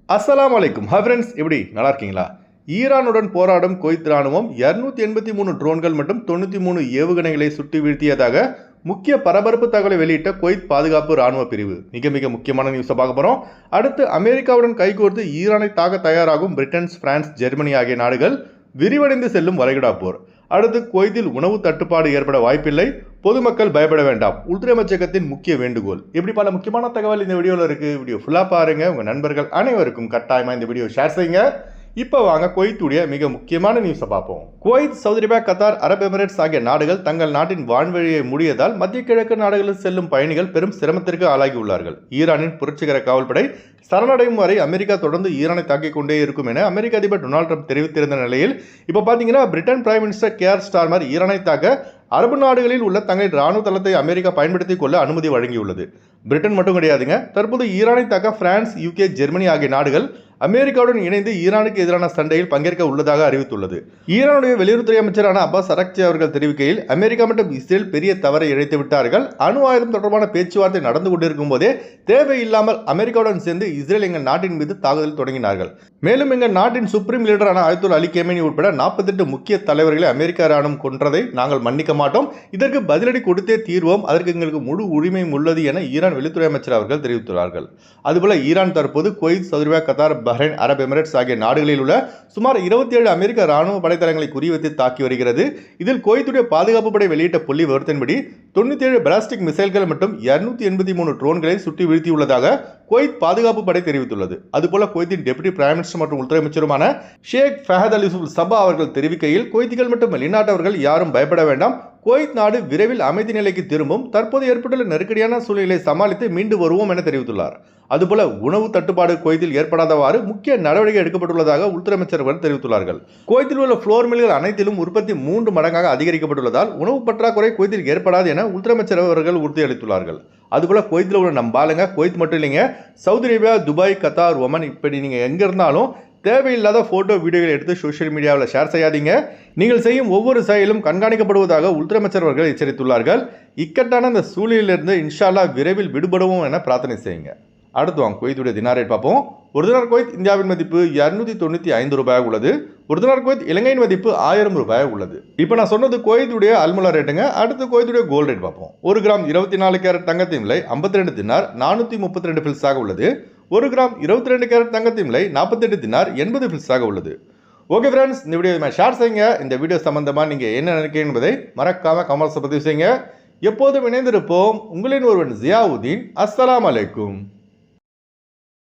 அஸ்ஸலாமு அலைக்கும். Hi friends, எப்படி நல்லா இருக்கீங்களா? ஈரானுடன் போராடும் குவைத் ராணுவம் 283 ட்ரோன்கள் மற்றும் 93 ஏவுகணைகளை சுட்டு வீழ்த்தியதாக முக்கிய பரபரப்பு தகவலை வெளியிட்ட குவைத் பாதுகாப்பு ராணுவ பிரிவு. மிக முக்கியமான நியூஸை பார்க்க போகிறோம். அடுத்து அமெரிக்காவுடன் கைகோர்த்து ஈரானை தாக்க தயாராகும் பிரிட்டன், பிரான்ஸ், ஜெர்மனி ஆகிய நாடுகள் விரிவடைந்து செல்லும் வளைகுடா போர். அடுத்து குவைத்தில் உணவு தட்டுப்பாடு ஏற்பட வாய்ப்பில்லை, பொதுமக்கள் பயப்பட வேண்டாம், உள்துறை அமைச்சகத்தின் முக்கிய வேண்டுகோள். இப்படி பல முக்கியமான தகவல் இந்த வீடியோவில் இருக்கு. வீடியோ ஃபுல்லாக பாருங்க. உங்கள் நண்பர்கள் அனைவருக்கும் கட்டாயமாக இந்த வீடியோ ஷேர் செய்யுங்க. இப்போ வாங்க குவைத்துடைய மிக முக்கியமான நியூஸை பார்ப்போம். குவைத், சவுதி அரேபியா, கத்தார், அரபு எமிரேட்ஸ் ஆகிய நாடுகள் தங்கள் நாட்டின் வான்வழியை மூடியதால் மத்திய கிழக்கு நாடுகளில் செல்லும் பயணிகள் பெரும் சிரமத்திற்கு ஆளாகி உள்ளார்கள். ஈரானின் புரட்சிகர காவல்படை சரணடையும் வரை அமெரிக்கா தொடர்ந்து ஈரானை தாக்கிக் கொண்டே இருக்கும் என அமெரிக்க அதிபர் டொனால்ட் ட்ரம்ப் தெரிவித்திருந்த நிலையில் இப்போ பார்த்தீங்கன்னா Britain prime minister care Starmer ஈரானை தாக்க அரபு நாடுகளில் உள்ள தங்களின் ராணுவ தளத்தை அமெரிக்கா பயன்படுத்திக் கொள்ள அனுமதி வழங்கியுள்ளது. பிரிட்டன் மட்டும் கிடையாதுங்க. தற்போது ஈரானை தாக்க பிரான்ஸ், யூகே, ஜெர்மனி ஆகிய நாடுகள் அமெரிக்காவுடன் இணைந்து ஈரானுக்கு எதிரான சண்டையில் பங்கேற்க உள்ளதாக அறிவித்துள்ளது. ஈரானுடைய வெளியுறவுத்துறை அமைச்சரான அப்பாஸ் அரக்சி அவர்கள் தெரிவிக்கையில், அமெரிக்கா மற்றும் இஸ்ரேல் பெரிய தவறை இழைத்து விட்டார்கள். அணு ஆயுதம் தொடர்பான பேச்சுவார்த்தை நடந்து கொண்டிருக்கும் போதே தேவையில்லாமல் அமெரிக்காவுடன் சேர்ந்து இஸ்ரேல் எங்கள் நாட்டின் மீது தாக்குதல் தொடங்கினார்கள். மேலும் எங்கள் நாட்டின் சுப்ரீம் லீடரான ஆயத்துல் அலி கேமேனி உட்பட 48 முக்கிய தலைவர்களை அமெரிக்க ராணுவம் கொன்றதை நாங்கள் மன்னிக்க மாட்டோம். இதற்கு பதிலடி கொடுத்தே தீர்வோம். அதற்கு எங்களுக்கு முழு உரிமையும் உள்ளது என ஈரான் வெளியுறவுத்துறை அமைச்சர் அவர்கள் தெரிவித்துள்ளார்கள். அதுபோல ஈரான் தற்போது Kuwait, Saudi Arabia, Qatar, Bahrain, அரபு எமிரேட்ஸ் ஆகிய நாடுகளில் உள்ள சுமார் 27 அமெரிக்க ராணுவ படைத்தளங்களை குறிவைத்து தாக்கி வருகிறது. இதில் குவைத்துடைய பாதுகாப்பு படை வெளியிட்ட புள்ளி விவரத்தின்படி 97 பாலிஸ்டிக் மிசைல்கள் மற்றும் 283 ட்ரோன்களை சுட்டி வீழ்த்தியுள்ளதாக குவைத் பாதுகாப்பு படை தெரிவித்துள்ளது. அதுபோல குவைத்தின் டெப்யூட்டி பிரைம் மினிஸ்டர் மற்றும் உள்துறை அமைச்சருமான ஷேக் ஃபஹத் அல் யூசுப் சபா அவர்கள் தெரிவிக்கையில், குவைத்திகள் மற்றும் வெளிநாட்டவர்கள் யாரும் பயப்பட வேண்டாம். குவைத் நாடு விரைவில் அமைதி நிலைக்கு திரும்பும். தற்போது ஏற்பட்டுள்ள நெருக்கடியான சூழ்நிலை சமாளித்து மீண்டு வருவோம் என தெரிவித்துள்ளார். அதுபோல உணவு தட்டுப்பாடு குவைத்தில் ஏற்படாதவாறு முக்கிய நடவடிக்கை எடுக்கப்பட்டுள்ளதாக உள்துறை அமைச்சர்கள் தெரிவித்துள்ளார்கள். குவைத்தில் உள்ள ஃப்ளோர் மில்கள் அனைத்திலும் உற்பத்தி 3 மடங்காக அதிகரிக்கப்பட்டுள்ளதால் உணவு பற்றாக்குறை குவைத்தில் ஏற்படாது என உள்துறை அமைச்சர் அவர்கள் உறுதியளித்துள்ளார்கள். அதுபோல குவைத்தில் உள்ள நம்ம ஆளுங்க, குவைத் மட்டும் இல்லைங்க, Saudi Arabia, Dubai, Qatar, Oman, இப்படி நீங்கள் எங்கே இருந்தாலும் தேவையில்லாத ஃபோட்டோ, வீடியோகளை எடுத்து சோஷியல் மீடியாவில் ஷேர் செய்யாதீங்க. நீங்கள் செய்யும் ஒவ்வொரு செயலும் கண்காணிக்கப்படுவதாக உள்துறை அமைச்சர் அவர்கள் எச்சரித்துள்ளார்கள். இக்கட்டான இந்த சூழ்நிலையிலிருந்து இன்ஷா அல்லாஹ் விரைவில் விடுபடுவோம் என பிரார்த்தனை செய்யுங்க. அடுத்து வாங்க குவைத்துடைய தினார் ரேட் பார்ப்போம். ஒரு தினார் குவைத் இந்தியாவின் மதிப்பு 295 ரூபாயாக உள்ளது. ஒரு தினார் குவைத் இலங்கையின் மதிப்பு 1000 ரூபாயாக உள்ளது. இப்போ நான் சொன்னது குவைத்துடைய அல்முலா ரேட்டுங்க. அடுத்து குவைத்துடைய கோல்டு ரேட் பார்ப்போம். 1 கிராம் 24 கேரட் தங்கத்தின் விலை 52 தினார் 432 பில்ஸாக உள்ளது. 1 கிராம் 22 கேரட் தங்கத்தின் விலை 48 தினார் 80 பில்ஸாக உள்ளது. ஓகே ஃப்ரெண்ட்ஸ், இந்த வீடியோ ஷேர் செய்யுங்க. இந்த வீடியோ சம்பந்தமாக நீங்கள் என்ன நினைக்கிறீங்க என்பதை மறக்காம கமெண்ட்ஸை பதிவு செய்யுங்க. எப்போதும் இணைந்திருப்போம். உங்களின் ஒருவன் ஜியாவுதீன். அஸ்ஸலாமு அலைக்கும்.